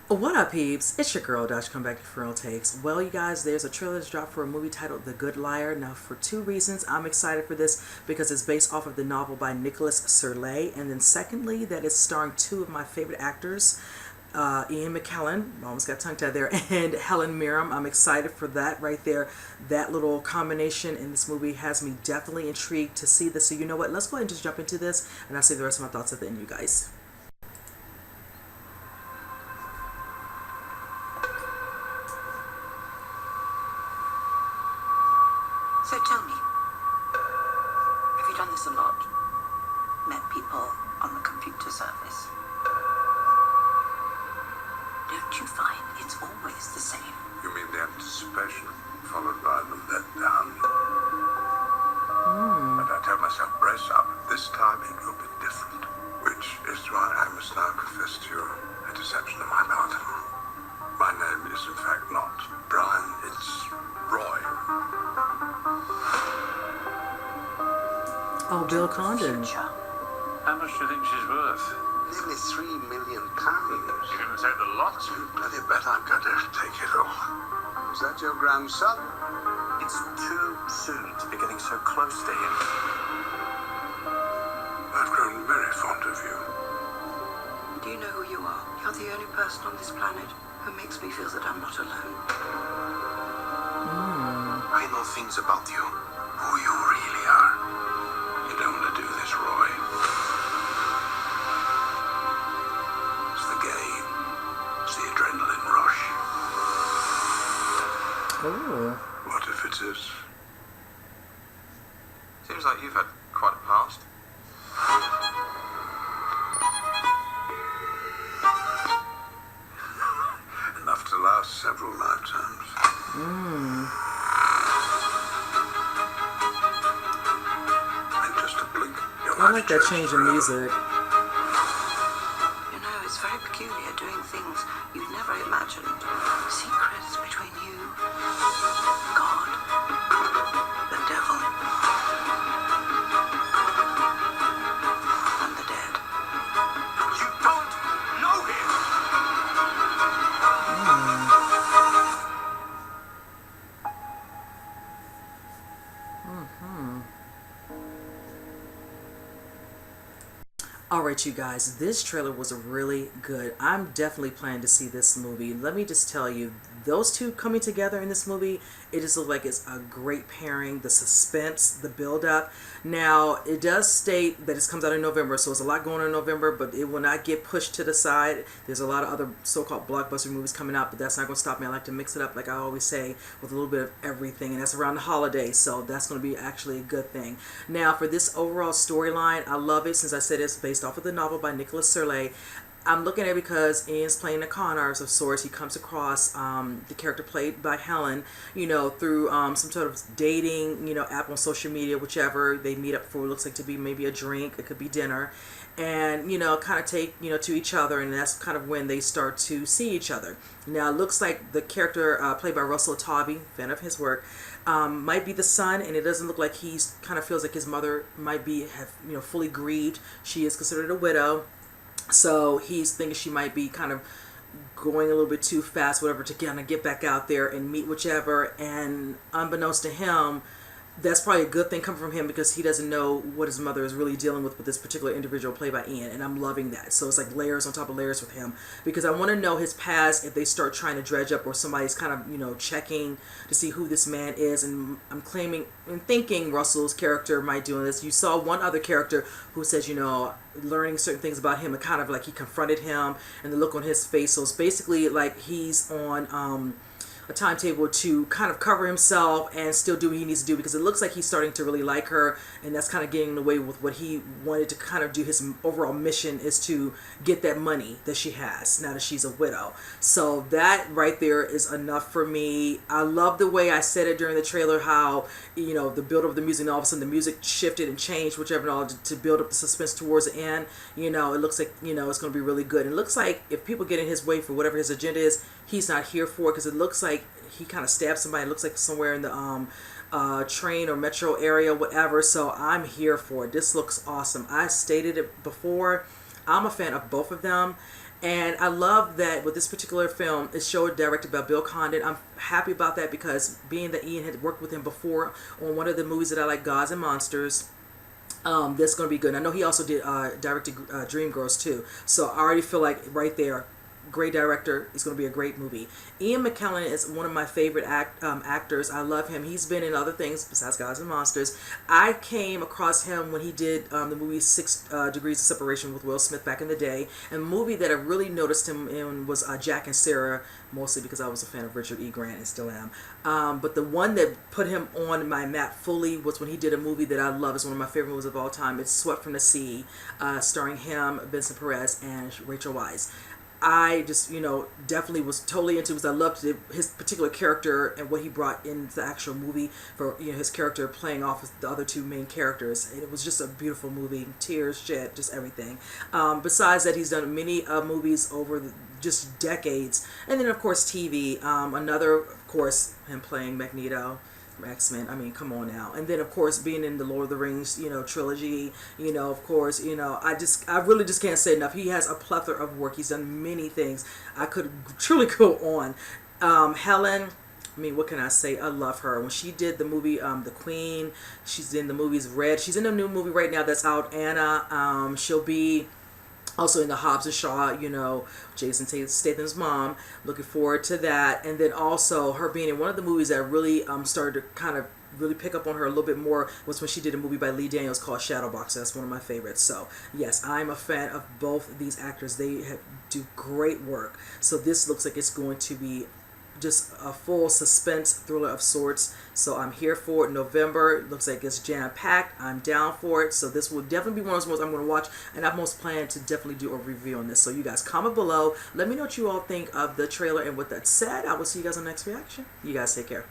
What up, peeps? It's your girl, Dash. Come back for real takes. Well, you guys, there's a trailer that's dropped for a movie titled The Good Liar. Now, for two reasons, I'm excited for this because it's based off of the novel by Nicholas Serlet, and then secondly, that it's starring two of my favorite actors, Ian McKellen, almost got tongue-tied there, and Helen Mirren. I'm excited for that right there. That little combination in this movie has me definitely intrigued to see this. So you know what? Let's go ahead and just jump into this, and I'll save the rest of my thoughts at the end, you guys. So tell me, have you done this a lot? Met people on the computer service? Don't you find it's always the same? You mean the anticipation followed by the letdown? But I tell myself, brace up. This time it will be different. Which is why I must now confess to you a deception on my part. My name is in fact not Brian, it's Roy. Oh, Bill Condon. How much do you think she's worth? Nearly £3 million. You didn't take the lot. You bloody bet I'm going to take it all. Is that your grandson? It's too soon to be getting so close to him. I've grown very fond of you. Do you know who you are? You're the only person on this planet who makes me feel that I'm not alone. I know things about you. Who you really are. You don't want to do this, Roy. It's the game. It's the adrenaline rush. Oh. What if it is? Seems like you've had quite a past. Enough to last several lifetimes. And just a blink, your I like life that changes change in forever. music. You know, it's very peculiar doing things you'd never imagined. Secrets between you, God, the devil, and the dead. You don't know him! Alright, you guys, this trailer was really good. I'm definitely planning to see this movie. Let me just tell you, those two coming together in this movie, it just looks like it's a great pairing. The suspense, the build-up. Now, it does state that it comes out in November, so there's a lot going on in November, but it will not get pushed to the side. There's a lot of other so-called blockbuster movies coming out, but that's not going to stop me. I like to mix it up, like I always say, with a little bit of everything, and that's around the holidays, so that's going to be actually a good thing. Now, for this overall storyline, I love it, since I said it's based off of the novel by Nicholas Serlet. I'm looking at it because Ian's playing a con artist of sorts. He comes across the character played by Helen, you know, through some sort of dating, you know, app on social media, whichever. They meet up for what looks like to be maybe a drink. It could be dinner. And, you know, kind of take, you know, to each other. And that's kind of when they start to see each other. Now, it looks like the character played by Russell Tovey, fan of his work, might be the son, and it doesn't look like he's kind of feels like his mother might be, you know, fully grieved. She is considered a widow. So he's thinking she might be kind of going a little bit too fast, whatever, to kind of get back out there and meet whichever. And unbeknownst to him, that's probably a good thing coming from him, because he doesn't know what his mother is really dealing with this particular individual played by Ian, and I'm loving that. So it's like layers on top of layers with him, because I want to know his past if they start trying to dredge up, or somebody's kind of, you know, checking to see who this man is. And I'm claiming and thinking Russell's character might do this. You saw one other character who says, you know, learning certain things about him, and kind of like he confronted him, and the look on his face. So it's basically like he's on a timetable to kind of cover himself and still do what he needs to do, because it looks like he's starting to really like her, and that's kind of getting in the way with what he wanted to kind of do. His overall mission is to get that money that she has now that she's a widow. So that right there is enough for me. I love the way I said it during the trailer, how, you know, the build of the music, and all of a sudden the music shifted and changed, whichever, and all to build up the suspense towards the end. You know, it looks like, you know, it's going to be really good. And it looks like if people get in his way for whatever his agenda is, he's not here for it, because it looks like he kind of stabbed somebody. It looks like somewhere in the train or metro area, whatever. So I'm here for it. This looks awesome. I stated it before. I'm a fan of both of them, And I love that with this particular film, it's showed directed by Bill Condon. I'm happy about that because being that Ian had worked with him before on one of the movies that I like, Gods and Monsters, that's going to be good. I know he also did directed Dreamgirls too. So I already feel like right there, great director. It's going to be a great movie. Ian McKellen is one of my favorite actors. I love him. He's been in other things besides Gods and Monsters. I came across him when he did the movie 6 Degrees of Separation with Will Smith back in the day. And a movie that I really noticed him in was Jack and Sarah, mostly because I was a fan of Richard E. Grant and still am. But the one that put him on my map fully was when he did a movie that I love. It's one of my favorite movies of all time. It's Swept from the Sea, starring him, Vincent Perez, and Rachel Weisz. I just, definitely was totally into it because I loved his particular character and what he brought into the actual movie for, his character playing off the other two main characters. And it was just a beautiful movie. Tears, shit, just everything. Besides that, he's done many movies over just decades. And then, of course, TV. Another, of course, him playing Magneto. X-Men, I mean, come on now. And then, of course, being in the Lord of the Rings, trilogy, of course, I really just can't say enough. He has a plethora of work. He's done many things. I could truly go on. Helen, I mean, what can I say? I love her. When she did the movie The Queen, she's in the movies Red. She's in a new movie right now that's out, Anna. She'll be also in the Hobbs and Shaw, Jason Statham's mom. Looking forward to that. And then also her being in one of the movies that really started to kind of really pick up on her a little bit more was when she did a movie by Lee Daniels called Shadowbox. That's one of my favorites. So yes, I'm a fan of both of these actors. They do great work. So this looks like it's going to be just a full suspense thriller of sorts. So I'm here for it. November, it looks like it's jam-packed. I'm down for it. So this will definitely be one of those ones I'm going to watch, and I've most planned to definitely do a review on this. So you guys comment below. Let me know what you all think of the trailer, and with that said, I will see you guys on the next reaction. You guys take care.